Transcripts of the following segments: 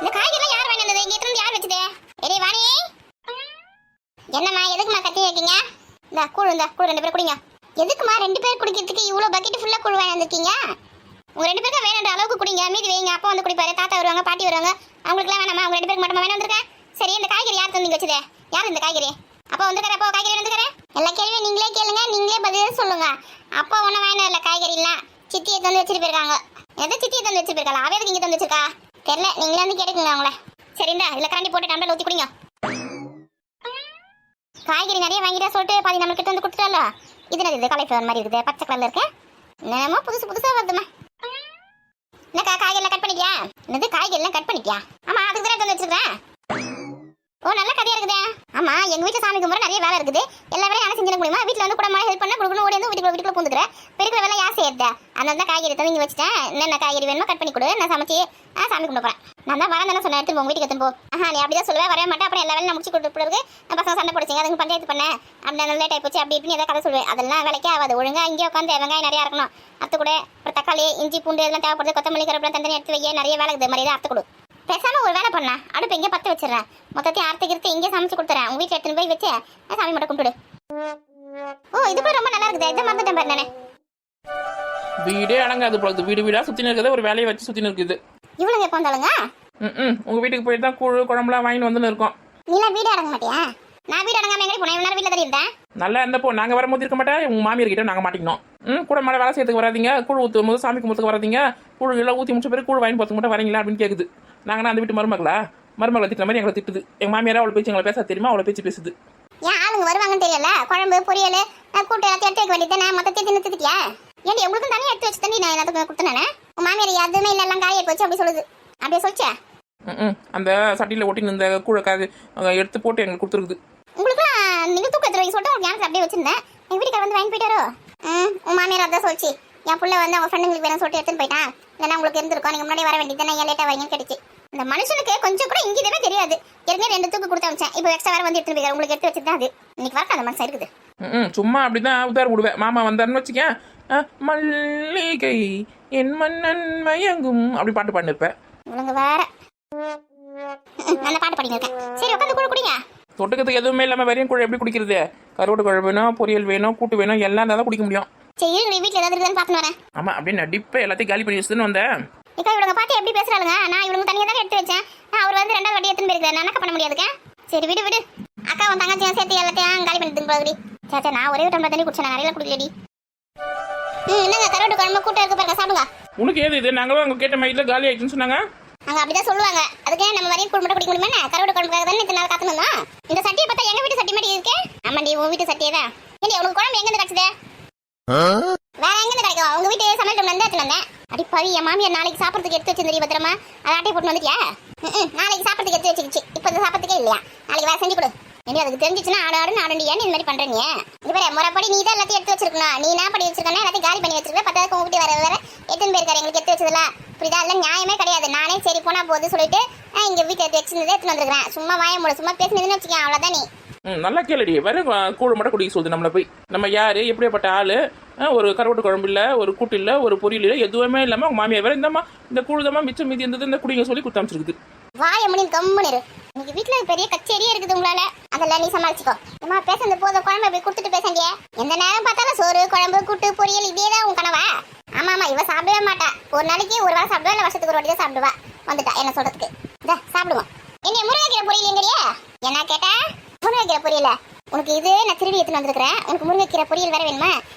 இந்த காய்கறிலாம் யார் வாங்கி வந்தது? இங்க இருந்து யார் வச்சதே? ஏடி வாணி, என்னம்மா எதுக்குமா கத்தி வைக்கீங்க? இந்த கூழ் ரெண்டு பேர் குடிங்க. எதுக்குமா ரெண்டு பேர் குடிக்கிறதுக்கு இவ்வளோ பக்கெட் ஃபுல்லா கூழ் வாங்கி வந்திருக்கீங்க? உங்க ரெண்டு பேருக்கு வேணுன்ற அளவுக்கு குடிங்க, மீதி வைங்க. அப்பா வந்து குடிப்பாரு, தாத்தா வருவாங்க, பாட்டி வருவாங்க, அவங்களுக்குலாம் வேணாமா? உங்க ரெண்டு பேருக்கு மட்டுமா வேணும் வந்திருக்கேன்? சரி, இந்த காய்கறி யார் தந்து வச்சதே? யார் இந்த காய்கறி? அப்பா வந்துருக்காரு, அப்பா காய்கறி வந்துருக்காரு. எல்லா கேள்வியும் நீங்களே கேளுங்க, நீங்களே பதில் சொல்லுங்க. அப்பா ஒன்றும் வேணும் இல்லை, காய்கறி எல்லாம் சித்தியை தந்து வச்சுட்டு போயிருக்காங்க. எதை சித்தியை தந்து வச்சுட்டு போயிருக்காங்க? அவ எதுக்கு இங்கே தந்து வச்சிருக்கா தெரியல, நீங்களே வந்து கேட்டுக்குங்க அவங்கள. சரிண்டா, இல்லை கரண்டி போட்டு டம்ளர் ஊற்றி குடிங்க. காய்கறி நிறைய வாங்கிட்டா சொல்லிட்டு பாதி நம்மளுக்கு வந்து கொடுத்துட்டால. இது என்னது? காலிஃப்ளவர் மாதிரி இருக்குது, பச்சை கலர்ல இருக்கு. என்னமோ புதுசா வருதுமா. என்னக்கா காய்கறிலாம் கட் பண்ணிட்டியா? என்னது காய்கறிலாம் கட் பண்ணிட்டியா? ஆமா, அதுக்கு தானே தந்து வச்சிருக்கேன். ஓ, நல்ல கதையா இருக்குதே. ஆமா, எங்க வீட்டுல சாமி கும்பிட நிறைய வேலை இருக்குது. எல்லா வேலையும் யாரும் செஞ்சிட முடியுமா? வீட்டுல வந்து கூட மாதிரி ஹெல்ப் பண்ணா கொடுக்கணும், ஓடி வந்து வீட்டுக்குள்ள பூந்துக்கிறேன். பெருக்கிற வேலை யார் செய்யறதா? அதனால தான் காய்கறி தந்து இங்க வச்சுட்டேன். என்னென்ன காய்கறி வேணுமோ கட் பண்ணி கொடு, நான் சமைச்சு சாமி கும்பிட போறேன். நான் தான் வரேன் தானே சொன்னேன், எடுத்து உங்க வீட்டுக்கு எடுத்துன்னு போ. நீ அப்படிதான் சொல்லுவேன், வரவே மாட்டேன். அப்புறம் எல்லா வேலையும் நான் முடிச்சு கொடுத்து பிறகு பசங்க சண்டை போடுச்சிங்க, அதுக்கு பஞ்சாயத்து பண்ணேன், அப்படி லேட் ஆகி போச்சு, அப்படி இப்படின்னு ஏதாவது கதை சொல்லுவேன். அதெல்லாம் வேலைக்கே ஆகாது. ஒழுங்கா இங்கே உட்காந்து வெங்காயம் நிறைய இருக்கணும், அத்து கூட. அப்புறம் தக்காளி, இஞ்சி, பூண்டு இதெல்லாம் தேவைப்படுது, கொத்தமல்லி, கருவேப்பிலை தனியாக எடுத்து வைக்க. நிறைய வேலை இருக்குது, மாதிரி அறுத்து கொடு. பேசாம ஒரு வேலை பண்ண, அடுப்பு இங்கே பற்ற வச்சிடறேன், மொத்தத்தையும் அறுத்துக்கிட்டு இங்கே சமைச்சு கொடுத்துறேன். உங்க வீட்டில் எடுத்துன்னு போய் வச்சு சாமி மட்டும் கும்பிடு. ஓ, இது கூட ரொம்ப நல்லா இருக்குது. இதை மறந்துட்டேன் பாரு நானு. வீடே அடங்காது போகுது, வீடு வீடா சுத்தி இருக்குது, ஒரு வேலையை வச்சு சுத்தி இருக்குது. இவ்வளவு எப்போ வந்தாலுங்க? உங்க வீட்டுக்கு போயிட்டு தான் கூழ் குழம்புலாம் வாங்கிட்டு வந்து இருக்கோம். நீலாம் வீடு அடங்க மாட்டியா? நான் வீடு அடங்காம எங்க போனேன்? இவ்வளவு வீட்டில் தான் இருந்தேன். நல்லா இருந்தப்போ நாங்க வரும்போது இருக்க மாட்டேன், உங்க மாமியார் கிட்ட நாங்க மாட்டிக்கணும். கூட மேலே வேலை செய்யறதுக்கு வராதிங்க, கூழ் ஊற்றும் போது சாமி கும்பிட்டுக்கு வராதிங்க, கூழ் எல்லாம் ஊற்றி முடிச்ச பேர் கூழ் வாங்கி போகிறதுக்கு மட்டும் வரீங்களா அப்படின்னு கேட்குது. நாங்கன்னா அந்த வீட்டு மருமகளை திட்டுற மாதிரி எங்களை திட்டுது. எங்க மாமியாரா அவ்வளோ பேச்சு எங்களை பேச தெரியுமா? அவ்வளோ பேச்சு பேசுது. ஏன் ஆளுங்க வருவாங்கன்னு தெரியல? குழம்பு பொரியல் கூட்டு எல்லாத்தையும் எடுத்து வைக்க வேண்டியது தானே? மொத்தத்தையும் தின்னு திட்டியா? ஏன்டி உங்களுக்கும் தனியாக எடுத்து வச்சு தண்ணி நான் எல்லாத்துக்கும் கொடுத்தேனே. உங்க மாமியார் எதுவுமே இல்லை, எல்லாம் காய போச்சு அப்படி சொல்லுது. அப்படியே சொல்லிச்சா? அந்த சட்டியில் ஒட்டி இந்த கூழக்காக எடுத்து போட்டு எங்களுக்கு கொடுத்துருக்குது. உங்களுக்குலாம் நீங்க தூக்கத்தில் வைக்க சொல்லிட்டு உங்களுக்கு ஞாபகத்தில் அப்படியே வச்சிருந்தேன். எங்க வீட்டுக்கார வந்து வாங்கி போயிட்டாரோ? உங்க மாமியார் அதான் சொல்லிச்சு, என் பிள்ளை வந்து அவங்க ஃப்ரெண்டுங்களுக்கு வேணும் சொல்லிட்டு எடுத்துன்னு போயிட்டான், இல்லைன்னா உங்களுக்கு இருந்திருக்கோம், நீங்க முன்னாடி வர வேண்டியது தானே, ஏன் லேட்டாக வாங்கின்னு கிடைச்சி. இந்த மனுஷனுக்கு கொஞ்சம் கூட இங்கிதமே தெரியாது. ஏற்கனவே 2 தூக்கு கொடுத்து வச்சேன், இப்போ எக்ஸ்ட்ரா வேற வந்து எடுத்துட்டு போய் உங்களுக்கு எடுத்து வச்சுதான் அது இன்னைக்கு வரக்க அந்த மனுஷன் இருக்குது. சும்மா அப்படிதான் உதாரணம் விடுவேன். மாமா வந்தாருன்னு வச்சுக்க, மல்லிகை என் மன்னன் மயங்கும் அப்படி பாட்டு பாடினிருப்பேன். இவங்க வேற நல்ல பாட்டு பாடினிருக்கேன். சரி, உட்காந்து கூட குடிங்க. தொட்டுக்கிறதுக்கு எதுவுமே இல்லாம வெறும் கூழ் எப்படி குடிக்கிறது? கருவாடு குழம்பு வேணும், பொரியல் வேணும், கூட்டு வேணும், எல்லாம் தான் குடிக்க முடியும். சரி, நீ வீட்டில் ஏதாவது இருக்குதுன்னு பார்த்துன்னு வரேன். ஆமா, அப்படியே நடிப்பை எல்லாத்தையும் காலி பண்ணி வச்சுன்னு வந்தேன். இப்போ இவங்க பாட்டு எப்படி பேசுறாளுங்க? நான் இவங்க தனியாக தானே எடுத்து வச்சேன். அவர் வந்து 2வது வாட்டி எடுத்துன்னு போயிருக்காரு, நான் பண்ண முடியாதுங்க. சரி, விடு. அக்கா உன் தங்கச்சியும் சேர்த்து எல்லாத்தையும் காலி பண்ணிட்டு போகுது. சேச்சா, நான் ஒரே டம்ளர் தண்ணி குடிச்சேன், நிறைய குடிக்கலடி. என்னங்க கருவாடு குழம்பு கூட்ட இருக்கு பாருங்க, சாப்பிடுங்க. உனக்கு ஏது இது? நாங்களும் அங்கே கேட்ட மாதிரி காலி ஆயிடுச்சுன்னு சொன்னாங்க. அங்க அப்படிதான் சொல்லுவாங்க. அதுக்கு நம்ம வரையும் குழம்பு மட்டும் குடிக்க முடியுமா? கருவாடு குழம்புக்காக தானே இத்தனை நாள் காத்துனோம். இந்த சட்டியை பார்த்தா எங்க வீட்டு சட்டி மாதிரி இருக்கு. ஆமாண்டி, உன் வீட்டு சட்டியே தான். ஏண்டி உனக்கு குழம்பு எங்க இருந்து கிடைச்சது? வேற எங்க இருந்து கிடைக்கும்? உங்க வீட்டு சமையல் ரூம்ல இருந்து எடுத்துட்டு வந்தேன். அடி பாவி, என் மாமியார் நாளைக்கு சாப்பிட்றதுக்கு எடுத்து வச்சிருந்தீங்க பத்திரமா. அதை ஆட்டையை போட்டு வந்துட்டியா? நாளைக்கு சாப்பிட்றதுக்கு எடுத்து வச்சிருச்சு, இப்போ சாப்பிட்றதுக்கே இல்லையா? நாளைக்கு வேற செஞ்சு கொடு. ஏண்டி அதுக்கு தெரிஞ்சிச்சுன்னா ஆடாடுன்னு ஆடண்டி, ஏன் இந்த மாதிரி பண்றீங்க? இது வேற முறைப்படி நீ தான் எல்லாத்தையும் எடுத்து வச்சிருக்கணும். நீ என்ன பண்ணி வச்சிருக்கா? எல்லாத்தையும் காலி பண்ணி வச்சிருக்க. பத்தாயிரம் உங்க வீட்டு வேற எத்தனை பேருக்காரு எங்களுக்கு எடுத்து வச்சதுல? புரியுதா? இல்லை நியாயமே கிடையாது. நானே சரி போனா போது சொல்லிட்டு இங்க வீட்டை எடுத்து வச்சிருந்ததை எடுத்துன்னு வந்துருக்கேன். சும்மா வாய மூட, சும்மா பேசினதுன்னு வச்சுக்கேன், அவ்வளவுதான். நீ நல்லா கேளுடி, வெறும் கூழ் மட்டும் குடிக்க சொல்லுது நம்மளை போய். நம்ம யாரு, எப்படியாப்பட்ட ஆளு? ஒரு கருவாட்டு குழம்பு இல்லை, ஒரு கூட்டு இல்லை, ஒரு பொரியல் இல்லை, எதுவுமே இல்லாமல் உங்க மாமியார் வேற இந்தம்மா இந்த கூழுதமா மிச்சம் மீதி இருந்தது இந்த குடிங்க சொல்லி குத்தாமிச்சிருக்குது. வாய முடியும் கம்முனிரு. இன்னைக்கு வீட்டுல பெரிய கச்சேரியே இருக்குது உங்களால. அதெல்லாம் நீ சமாளிச்சுக்கோ. அம்மா பேசுறது போதும், குழம்பு போய் கொடுத்துட்டு பேசண்டிய. எந்த நேரம் பார்த்தாலும் சோறு குழம்பு கூட்டு பொரியல் இதேதான் உன் கனவா? ஆமா, இவ சாப்பிடவே மாட்டா. ஒரு நாளைக்கு ஒரு வாரம் சாப்பிடுவா, இல்லை வருஷத்துக்கு ஒரு வாட்டி தான் சாப்பிடுவா. வந்துட்டா என்ன சொல்றதுக்கு. சாப்பிடுவோம். என்ன முருங்கைக்கீரை பொரியல் எங்கறியா? என்ன கேட்டா? முருங்கைக்கீரை பொரியல உனக்கு இது நான் திருடி எடுத்துன்னு வந்திருக்கிறேன். உனக்கு முருங்கைக்கீரை பொரியல் வேற வேணுமா?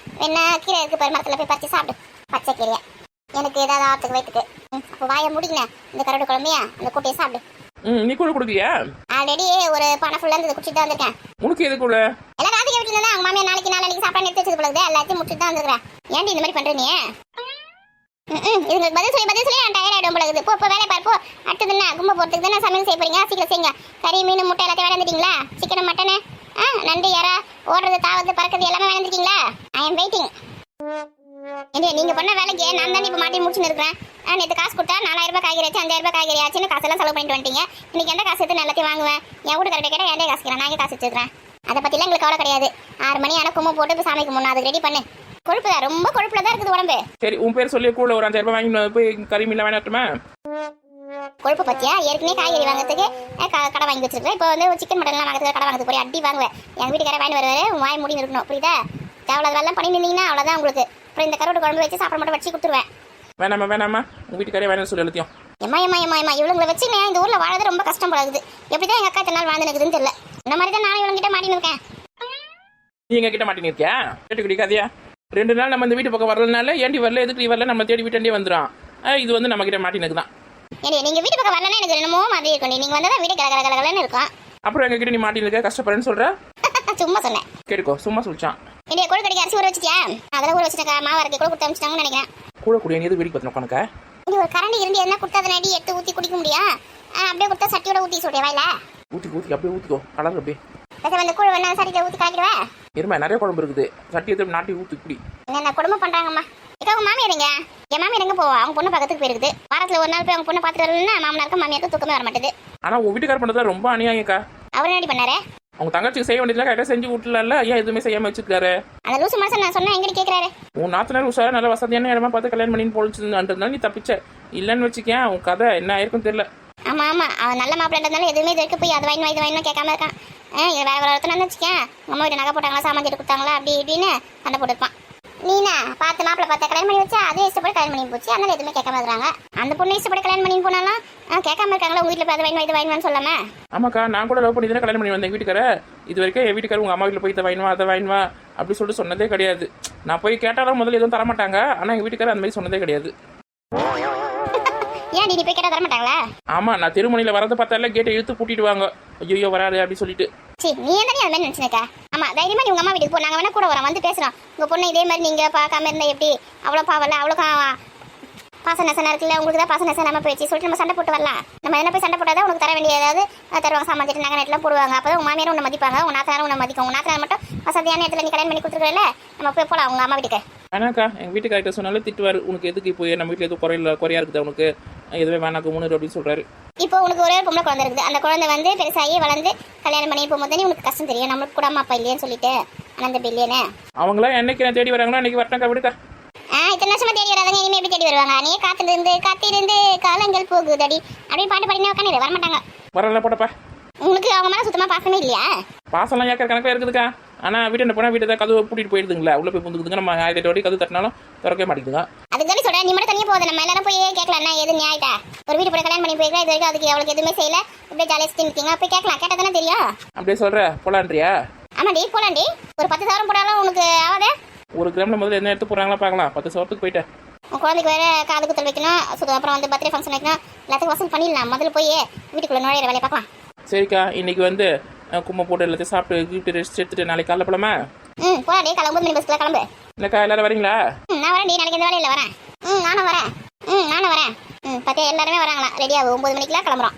என்ன கீரை இருக்கு பாரு, மரத்துல போய் பறிச்சு சாப்பிடு. பச்சை கீரையா? எனக்கு ஏதாவது ஆத்துக்கு வயிற்றுக்கு. அப்போ வாய முடிக்கணும். இந்த கருவாடு குழம்பையா அந்த கூட்டையை சாப்பிடு. நீ கூட குடுக்கியா? ஆல்ரெடி ஒரு பானை ஃபுல்லா இருந்து குடிச்சிட்டு தான் வந்திருக்கேன். உனக்கு எது கூட? எல்லாம் ராதிகா வீட்டுல தான் அவங்க மாமியார் நாளைக்கு சாப்பாடு எடுத்து வச்சது போல எல்லாத்தையும் முடிச்சுட்டு தான் வந்துருக்கேன். ஏன்டி இந்த மாதிரி பண்ற நீ? இதுங்களுக்கு பதில் சொல்லி நான் டயர்ட் ஆயிடும் போல இருக்குது. போ வேலை பாரு, போ. அடுத்தது என்ன கும்ப போறதுக்கு தானே சமையல் செய்ய போறீங்க? சீக்கிரம் செய்யுங்க. கறி மீன் முட்டை எல்லாத்தையும் வேலைந்துட்டீங்களா? சிக்கன் மட்டனு நண்டு யாரா ஓடுறது தாவது பறக்கிறது எல்லாமே வேலைந்துட்டீங்களா? I am waiting. நீங்க பண்ண வேலைக்கு நான் தான் இப்ப மாட்டி முடிச்சுன்னு இருக்கிறேன். நேற்று காசு கொடுத்தா 4000 ரூபாய் காய்கறி ஆச்சு, 5000 ரூபாய் காய்கறி ஆச்சுன்னு காசெல்லாம் செலவு பண்ணிட்டு வந்துட்டீங்க. இன்னைக்கு எந்த காசு எடுத்து எல்லாத்தையும் வாங்குவேன்? என் வீட்டு கரெக்டாக கேட்டால் எந்த காசு கேட்கிறேன், நான் காசு வச்சுக்கிறேன். அதை பற்றிலாம் எங்களுக்கு கவலை கிடையாது. 6 மணி ஆனால் கும்பம் போட்டு இப்போ சாமிக்கு முன்னே அதுக்கு ரெடி பண்ணு. கொழுப்பு தான், ரொம்ப கொழுப்புல தான் இருக்குது உடம்பு. சரி, உன் பேர் சொல்லி கூட ஒரு 5000 ரூபாய் வாங்கி போய் கறி மீன் வேணாட்டுமா? கொழுப்பு பத்தியா ஏற்கனவே காய்கறி வாங்குறதுக்கு கடை வாங்கி வச்சிருக்கேன். இப்போ வந்து சிக்கன் மட்டன்லாம் வாங்குறதுக்கு கடை வாங்குறது போய் அடி வாங்குவேன். எங்கள் வீட்டுக்காரர் வாங்கி வருவாரு, வாய் மூடி இருக்கணும், புரியுதா? தேவையில்லாம் பண்ணி நின்றீங்கன்னா அவ்வளோதான் உங்களுக்கு. அப்புறம் இந்த கருவாடு குழம்பு வச்சு சாப்பிட மட்டும் வச்சு கொடுத்துருவேன். வேணாமா உங்கள் வீட்டுக்காரே வேணும் சொல்லி எல்லாத்தையும். ஏமா இவங்களை வச்சு நான் இந்த ஊரில் வாழறது ரொம்ப கஷ்டம் போடாது. எப்படி தான் எங்கள் அக்கா இத்தனை நாள் வாழ்ந்துனுக்குதுன்னு தெரியல. இந்த மாதிரி தான் நான் இவங்கிட்ட மாட்டின்னு இருக்கேன். நீ எங்கள் கிட்ட மாட்டின்னு இருக்கியா? கேட்டு குடிக்காதியா? 2 நாள் நம்ம இந்த வீட்டு பக்கம் வரலனால ஏண்டி வரல, எதுக்கு நீ வரல, நம்ம தேடி வீட்டாண்டே வந்துடும். இது வந்து நம்ம கிட்ட மாட்டினுக்கு தான். ஏடி நீங்க வீட்டு பக்கம் வரலன்னா எனக்கு என்னமோ மாதிரி இருக்கும். நீங்க வந்தா வீடு கலகலன்னு இருக்கும். அப்புறம் எங்க கிட்ட நீ மாட்டின்னு இருக்க, கஷ்டப்படுறேன்னு சொல்ற? சும்மா சொன்னேன். கேட்டுக்கோ, சும்மா சொல்லிச்சான். என்னைய கூட கடைக்கு அரிசி ஊற வச்சிட்டியா? அதெல்லாம் ஊற வச்சிட்டா மாவு அரைக்க கூட கொடுத்து அனுப்பிச்சிட்டாங்கன்னு நினைக்கிறேன். கூட குடியா நீ எது வெடி பத்தின உனக்கு? இது ஒரு கரண்டி இருந்து என்ன கொடுத்தாதனாடி எடுத்து ஊற்றி குடிக்க முடியும்? அப்படியே கொடுத்தா சட்டியோட ஊற்றி சொல்றேன் வாயில. ஊற்றி அப்படியே ஊற்றிக்கோ, கலர் அப்படியே. பேச வந்து கூட வேணா சட்டியில் ஊற்றி கலக்கிடுவேன். இருமா, நிறைய குழம்பு இருக்குது, சட்டி எடுத்து நாட்டி ஊற்றி குடி. என்ன குடும்பம் பண்றாங்கம்மா. இக்கா உங்க மாமியார் எங்க? என் மாமியார் எங்க போவா? அவங்க பொண்ணு பக்கத்துக்கு போயிருக்குது. வாரத்தில் ஒரு நாள் போய் அவங்க பொண்ணை பார்த்துட்டு வரலன்னா மாமனாருக்கும் மாமியாருக்கும் தூக்கமே வர மாட்டேது. ஆனால் உன் வீட்டுக்கார பண்ணுறதுல ரொம்ப அநியாயக்கா. அவர் என்னடி பண்ணாரு? அவங்க தங்கச்சிக்கு செய்ய வேண்டியதுலாம் கரெக்டாக செஞ்சு விட்டுலாம்ல, ஏன் எதுவுமே செய்யாமல் வச்சிருக்காரு? அந்த லூசு மனுஷன் நான் சொன்னா எங்கடி கேட்குறாரு? உன் நாத்தனார் உஷாரா நல்ல வசதியான இடமா பார்த்து கல்யாணம் பண்ணின்னு போச்சுன்றதுனால நீ தப்பிச்ச. இல்லைன்னு வச்சுக்கேன், உன் கதை என்ன ஆயிருக்கும் தெரியல. ஆமா அவன் நல்ல மாப்பிள்ளன்றதுனால எதுவுமே இது வரைக்கும் போய் அது வாங்கி கேட்காம இருக்கான். வேற ஒருத்தனை வச்சுக்கேன், அம்மா வீட்டு நகை போட்டாங்களா, சாமான் எடுத்து கொடுத்தாங்களா, அப்படி இப்படின்னு சண்டை போட்டுருப்பான். நீனா பார்த்து மாப்பிள்ளை பார்த்து கல்யாணம் பண்ணி வச்சா அதே இஷ்டப்படி கல்யாணம் பண்ணி போச்சு. அதனால எதுவுமே கேட்காம இருக்கிறாங்க. அந்த பொண்ணு இஷ்டப்படி கல்யாணம் பண்ணி போனாலும் கேட்காம இருக்காங்களா? உங்க வீட்டில் பார்த்து இது வாங்கினு சொல்லாம. ஆமாக்கா, நான் கூட லவ் பண்ணி தானே கல்யாணம் பண்ணி வந்தேன் வீட்டுக்கார. இது வரைக்கும் என் வீட்டுக்காரர் உங்க அம்மா வீட்டில் போய் இதை வாங்கினவா அதை வாங்கினவா அப்படி சொல்லிட்டு சொன்னதே கிடையாது. நான் போய் கேட்டாலும் முதல்ல எதுவும் தரமாட்டாங்க. ஆனால் எங்கள் வீட்டுக்காரர் அந்த மாதிரி சொன்னதே கிடையாது. ஏன் நீ போய் கேட்டால் தரமாட்டாங்களா? ஆமா, நான் திருமணியில் வரதை பார்த்தால கேட்டை இழுத்து பூட்டிடுவாங்க. ஐயோ வராது அப்படி சொல்லிட்டு. சரி, நீ என்ன அந்த மாதிரி நினைச்சுனக்கா? ஆமா, தைரியமா நீ உங்க அம்மா வீட்டுக்கு போ. நாங்க வேணா கூட வரோம், வந்து பேசுறோம். உங்க பொண்ணு இதே மாதிரி நீங்க பார்க்காம இருந்தா எப்படி? அவ்வளோ பாவல, அவ்வளோ பாச நசனா இருக்குல்ல, உங்களுக்கு தான் பாச நசனாம போயிடுச்சு சொல்லிட்டு நம்ம சண்டை போட்டு வரலாம். நம்ம என்ன போய் சண்டை போட்டாதான் உனக்கு தர வேண்டிய ஏதாவது தருவாங்க. சாமான் நகை நெட்லாம் போடுவாங்க. அப்பதான் உங்க மாமியாரும் உன்னை மதிப்பாங்க, உன் நாத்தனாரும் உன்னை மதிக்கும். உன் நாத்தனார் மட்டும் வசதியான இடத்துல நீ கல்யாணம் பண்ணி கொடுத்துருக்கல. நம்ம போய் போலாம் உங்க அம்மா வீட்டுக்கு. வேணாக்கா, எங்கள் வீட்டுக்கார்ட்ட சொன்னாலும் திட்டுவார். உனக்கு எதுக்கு இப்போ நம்ம வீட்டில் எதுவும் குறையா இருக்குது, உனக்கு எதுவே வேணாக்கு முன்னு அப்படின்னு சொல்றாரு. இப்போ உனக்கு ஒரே பொம்பளை குழந்தை இருக்குது. அந்த குழந்தை வந்து பெருசாகி வளர்ந்து கல்யாணம் பண்ணி போகும்போது உனக்கு கஷ்டம் தெரியும். நம்மளுக்கு கூட அம்மா அப்பா இல்லையேன்னு சொல்லிட்டு அந்த பில்லியனே அவங்களாம் என்னைக்கு நான் தேடி வராங்களோ அன்னைக்கு வரட்டாக்கா விடுக்கா. இத்தனை வருஷமா தேடி வராதங்க, இனிமே எப்படி தேடி வருவாங்க? நீ காத்திருந்து காலங்கள் போகுதடி அப்படின்னு பாட்டு பாடினே உட்காந்து வரமாட்டாங்க. வரல போட்டப்பா. உங்களுக்கு அவங்க மேலே சுத்தமாக பாசமே இல்லையா? பாசம்லாம் ஏக்கர் கணக்கில் இருக்குதுக்கா. ஆனால் வீட்டு போனால் வீட்டை தான் கதவு பூட்டிட்டு போயிடுதுங்களா, உள்ள போய் புந்துக்குதுங்க. நம்ம 1008 வாட்டி கதவு தட்டினாலும் திறக்கவே மாட்டேங்குதுங்க. அதுக்கு தானே சொல்கிறேன், நீ மட்டும் தனியாக போகுது. நம்ம எல்லாரும் போய் கேட்கலாம், எது நியாயத்தா? ஒரு வீட்டு போய் கல்யாணம் பண்ணி போயிருக்கா, இது வரைக்கும் அதுக்கு அவளுக்கு எதுவுமே செய்யல, இப்படியே ஜாலியாக சுற்றி நிற்கிங்க. போய் கேட்கலாம், கேட்டால் தானே தெரியும். அப்படியே சொல்கிற போலான்றியா? ஆமாடி போலாண்டி. ஒரு 10,000 போட்டாலும் உனக்கு ஆகாதே. ஒரு கிராமில் முதல்ல என்ன எடுத்து போகிறாங்களா பார்க்கலாம். 10,000 போயிட்டேன். உன் குழந்தைக்கு வேறு காது குத்தல் வைக்கணும், அப்புறம் வந்து பர்த்டே ஃபங்க்ஷன் வைக்கணும். எல்லாத்துக்கும் வசூல் பண்ணிடலாம். முதல்ல போய் வீட்டுக்குள்ளே நுழையிற வேலையை பார்க்கலாம். சரிக்கா, இன்னைக்கு வந்து கும்மை போட்டு எல்லாத்தையும் சாப்பிட்டு கிஃப்ட் ரெஸ்ட் எடுத்துட்டு நாளைக்கு காலைல போலாமா? போலாடி, காலை 9 மணி பஸ்ல கிளம்பு. இல்லைக்கா, எல்லாரும் வரீங்களா? நான் வரேன். நாளைக்கு இந்த வேலையில் வரேன். நானும் வரேன். பார்த்தியா எல்லாருமே வராங்களா? ரெடியாகும். 9 மணிக்கெல்லாம் கிளம்புறோம்.